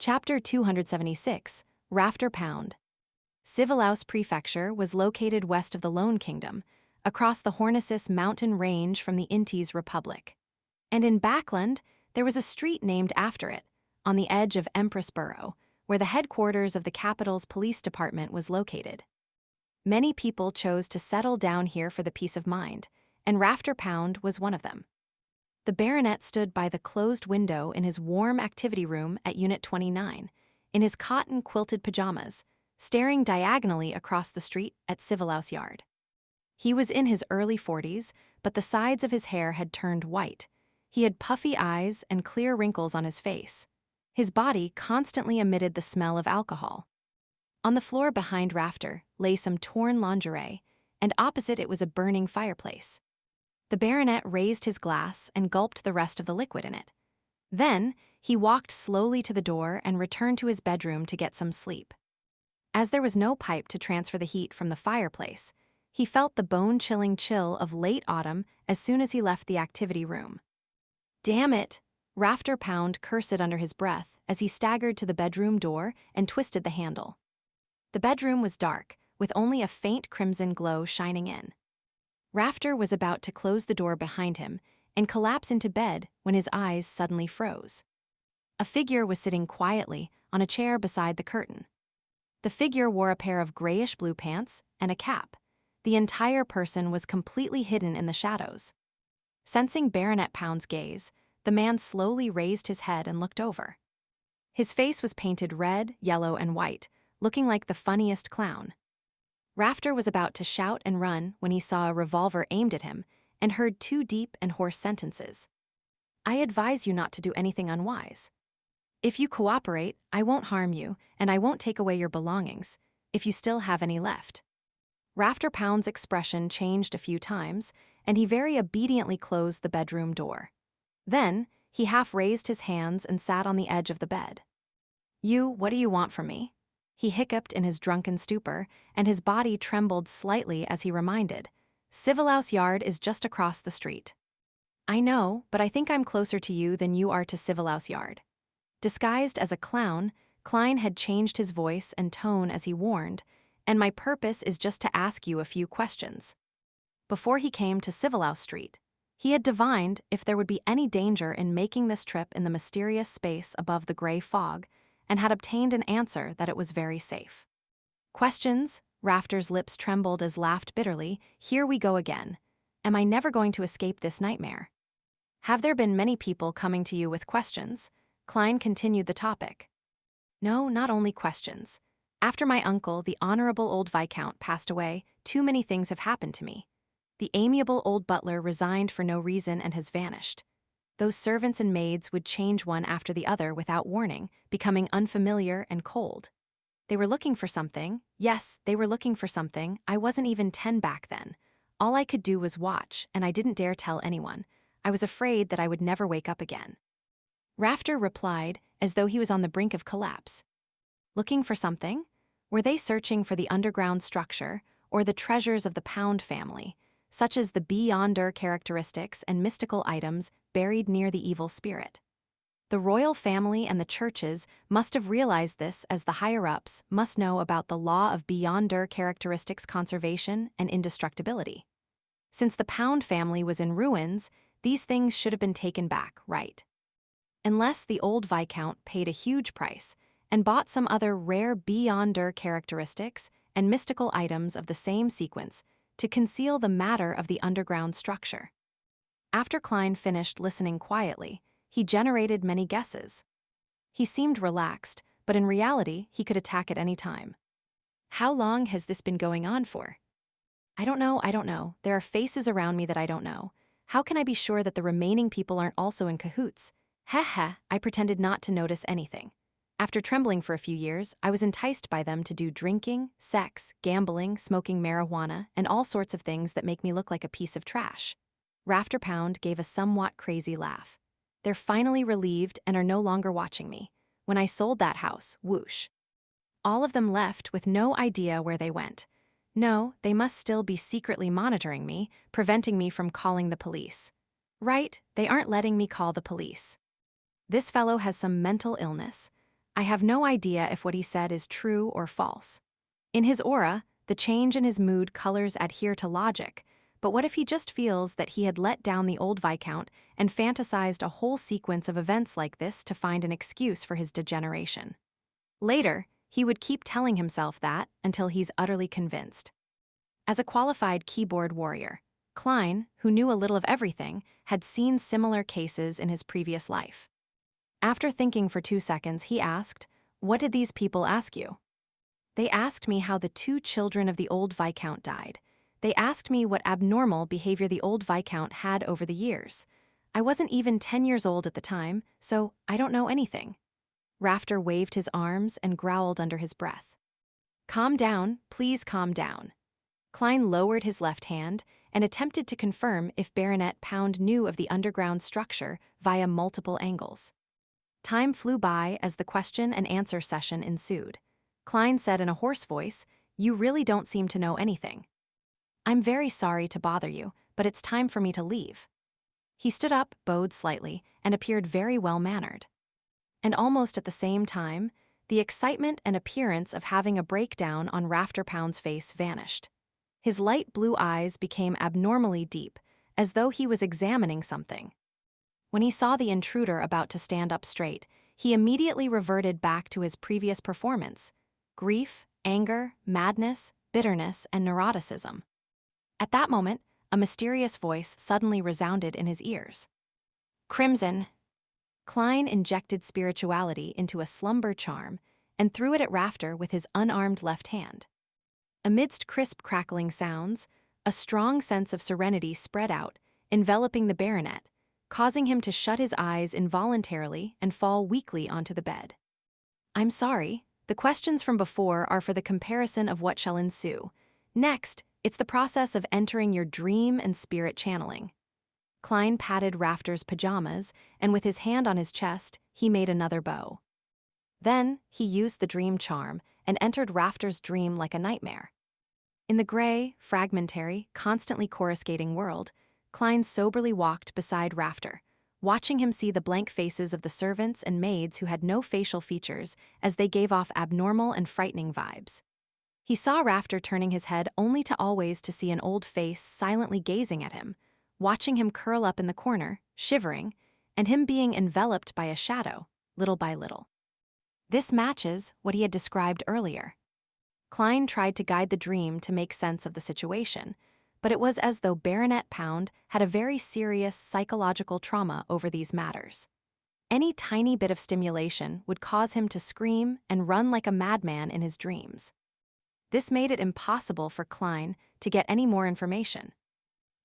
Chapter 276, Rafter Pound. Civelaus Prefecture was located west of the Lone Kingdom, across the Hornisus mountain range from the Intes Republic. And in Backland, there was a street named after it, on the edge of Empress Borough, where the headquarters of the capital's police department was located. Many people chose to settle down here for the peace of mind, and Rafter Pound was one of them. The baronet stood by the closed window in his warm activity room at Unit 29, in his cotton-quilted pajamas, staring diagonally across the street at Civelaus Yard. He was in his early 40s, but the sides of his hair had turned white. He had puffy eyes and clear wrinkles on his face. His body constantly emitted the smell of alcohol. On the floor behind Rafter lay some torn lingerie, and opposite it was a burning fireplace. The baronet raised his glass and gulped the rest of the liquid in it. Then, he walked slowly to the door and returned to his bedroom to get some sleep. As there was no pipe to transfer the heat from the fireplace, he felt the bone-chilling chill of late autumn as soon as he left the activity room. "Damn it!" Rafter Pound cursed under his breath as he staggered to the bedroom door and twisted the handle. The bedroom was dark, with only a faint crimson glow shining in. Rafter was about to close the door behind him and collapse into bed when his eyes suddenly froze. A figure was sitting quietly on a chair beside the curtain. The figure wore a pair of grayish-blue pants and a cap. The entire person was completely hidden in the shadows. Sensing Baronet Pound's gaze, the man slowly raised his head and looked over. His face was painted red, yellow, and white, looking like the funniest clown. Rafter was about to shout and run when he saw a revolver aimed at him and heard two deep and hoarse sentences. "I advise you not to do anything unwise. If you cooperate, I won't harm you, and I won't take away your belongings, if you still have any left." Rafter Pound's expression changed a few times, and he very obediently closed the bedroom door. Then, he half raised his hands and sat on the edge of the bed. What do you want from me?" He hiccuped in his drunken stupor, and his body trembled slightly as he reminded, "Civelaus Yard is just across the street." "I know, but I think I'm closer to you than you are to Civelaus Yard." Disguised as a clown, Klein had changed his voice and tone as he warned, "And my purpose is just to ask you a few questions." Before he came to Civelaus Street, he had divined if there would be any danger in making this trip in the mysterious space above the gray fog, and had obtained an answer that it was very safe. "Questions?" Rafter's lips trembled as laughed bitterly. "Here we go again. Am I never going to escape this nightmare?" "Have there been many people coming to you with questions?" Klein continued the topic. "No, not only questions. After my uncle, the honorable old Viscount, passed away, too many things have happened to me. The amiable old butler resigned for no reason and has vanished. Those servants and maids would change one after the other without warning, becoming unfamiliar and cold. They were looking for something. Yes, they were looking for something. I wasn't even 10 back then. All I could do was watch, and I didn't dare tell anyone. I was afraid that I would never wake up again." Rafter replied as though he was on the brink of collapse. "Looking for something? Were they searching for the underground structure or the treasures of the Pound family, such as the beyonder characteristics and mystical items buried near the evil spirit? The royal family and the churches must have realized this, as the higher-ups must know about the law of beyonder characteristics conservation and indestructibility. Since the Pound family was in ruins, these things should have been taken back, right? Unless the old Viscount paid a huge price and bought some other rare beyonder characteristics and mystical items of the same sequence to conceal the matter of the underground structure." After Klein finished listening quietly, he generated many guesses. He seemed relaxed, but in reality, he could attack at any time. "How long has this been going on for?" I don't know. There are faces around me that I don't know. How can I be sure that the remaining people aren't also in cahoots?" Heh, I pretended not to notice anything. After trembling for a few years, I was enticed by them to do drinking, sex, gambling, smoking marijuana, and all sorts of things that make me look like a piece of trash. Rafter Pound gave a somewhat crazy laugh. "They're finally relieved and are no longer watching me. When I sold that house, whoosh. All of them left with no idea where they went. No, they must still be secretly monitoring me, preventing me from calling the police. Right, they aren't letting me call the police. This fellow has some mental illness. I have no idea if what he said is true or false. In his aura, the change in his mood colors adhere to logic, but what if he just feels that he had let down the old Viscount and fantasized a whole sequence of events like this to find an excuse for his degeneration? Later, he would keep telling himself that until he's utterly convinced. As a qualified keyboard warrior, Klein, who knew a little of everything, had seen similar cases in his previous life. After thinking for 2 seconds, he asked, "What did these people ask you?" "They asked me how the 2 children of the old Viscount died. They asked me what abnormal behavior the old Viscount had over the years. I wasn't even 10 years old at the time, so I don't know anything." Rafter waved his arms and growled under his breath. "Calm down, please calm down." Klein lowered his left hand and attempted to confirm if Baronet Pound knew of the underground structure via multiple angles. Time flew by as the question and answer session ensued. Klein said in a hoarse voice, "You really don't seem to know anything. I'm very sorry to bother you, but it's time for me to leave." He stood up, bowed slightly, and appeared very well-mannered. And almost at the same time, the excitement and appearance of having a breakdown on Rafter Pound's face vanished. His light blue eyes became abnormally deep, as though he was examining something. When he saw the intruder about to stand up straight, he immediately reverted back to his previous performance: grief, anger, madness, bitterness, and neuroticism. At that moment, a mysterious voice suddenly resounded in his ears. "Crimson." Klein injected spirituality into a slumber charm and threw it at Rafter with his unarmed left hand. Amidst crisp crackling sounds, a strong sense of serenity spread out, enveloping the baronet, causing him to shut his eyes involuntarily and fall weakly onto the bed. "I'm sorry, the questions from before are for the comparison of what shall ensue. Next, it's the process of entering your dream and spirit channeling." Klein patted Rafter's pajamas, and with his hand on his chest, he made another bow. Then, he used the dream charm and entered Rafter's dream like a nightmare. In the gray, fragmentary, constantly coruscating world, Klein soberly walked beside Rafter, watching him see the blank faces of the servants and maids who had no facial features as they gave off abnormal and frightening vibes. He saw Rafter turning his head only to always to see an old face silently gazing at him, watching him curl up in the corner, shivering, and him being enveloped by a shadow, little by little. This matches what he had described earlier. Klein tried to guide the dream to make sense of the situation, but it was as though Baronet Pound had a very serious psychological trauma over these matters. Any tiny bit of stimulation would cause him to scream and run like a madman in his dreams. This made it impossible for Klein to get any more information.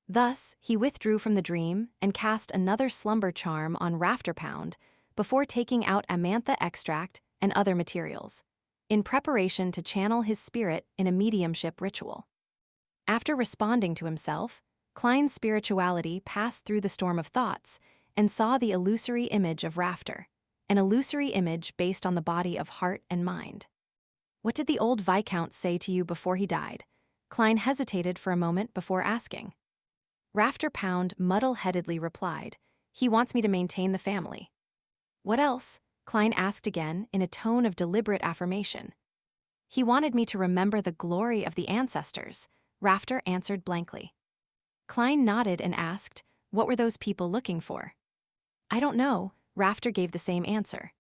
Thus, he withdrew from the dream and cast another slumber charm on Rafter Pound before taking out amantha extract and other materials, in preparation to channel his spirit in a mediumship ritual. After responding to himself, Klein's spirituality passed through the storm of thoughts and saw the illusory image of Rafter, an illusory image based on the body of heart and mind. "What did the old Viscount say to you before he died?" Klein hesitated for a moment before asking. Rafter Pound muddle-headedly replied, "He wants me to maintain the family." "What else?" Klein asked again in a tone of deliberate affirmation. "He wanted me to remember the glory of the ancestors," Rafter answered blankly. Klein nodded and asked, "What were those people looking for?" "I don't know," Rafter gave the same answer.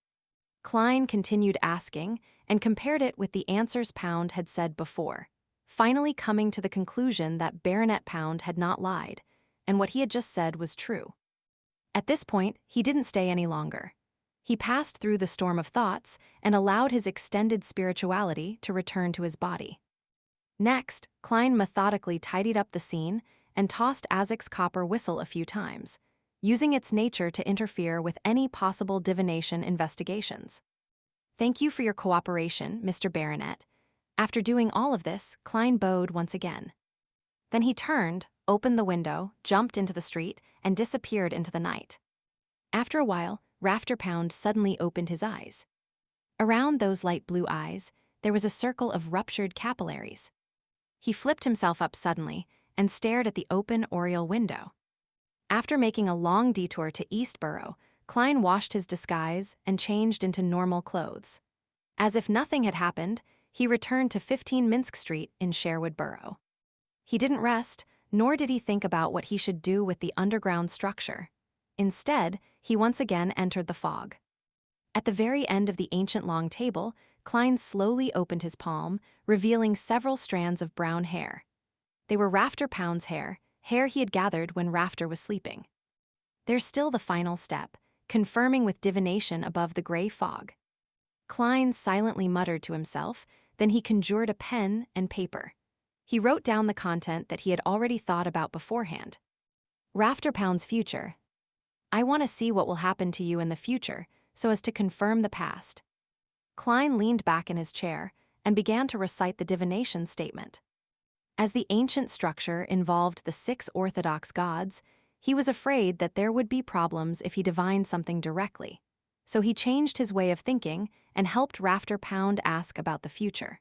Klein continued asking and compared it with the answers Pound had said before, finally coming to the conclusion that Baronet Pound had not lied, and what he had just said was true. At this point, he didn't stay any longer. He passed through the storm of thoughts and allowed his extended spirituality to return to his body. Next, Klein methodically tidied up the scene and tossed Azek's copper whistle a few times, using its nature to interfere with any possible divination investigations. "Thank you for your cooperation, Mr. Baronet." After doing all of this, Klein bowed once again. Then he turned, opened the window, jumped into the street, and disappeared into the night. After a while, Rafter Pound suddenly opened his eyes. Around those light blue eyes, there was a circle of ruptured capillaries. He flipped himself up suddenly and stared at the open oriel window. After making a long detour to Eastborough, Klein washed his disguise and changed into normal clothes. As if nothing had happened, he returned to 15 Minsk Street in Sherwood Borough. He didn't rest, nor did he think about what he should do with the underground structure. Instead, he once again entered the fog. At the very end of the ancient long table, Klein slowly opened his palm, revealing several strands of brown hair. They were Rafter Pound's hair he had gathered when Rafter was sleeping. There's still the final step, confirming with divination above the gray fog. Klein silently muttered to himself, then he conjured a pen and paper. He wrote down the content that he had already thought about beforehand. Rafter Pound's future. I want to see what will happen to you in the future, so as to confirm the past. Klein leaned back in his chair and began to recite the divination statement. As the ancient structure involved the 6 Orthodox gods, he was afraid that there would be problems if he divined something directly. So he changed his way of thinking and helped Rafter Pound ask about the future.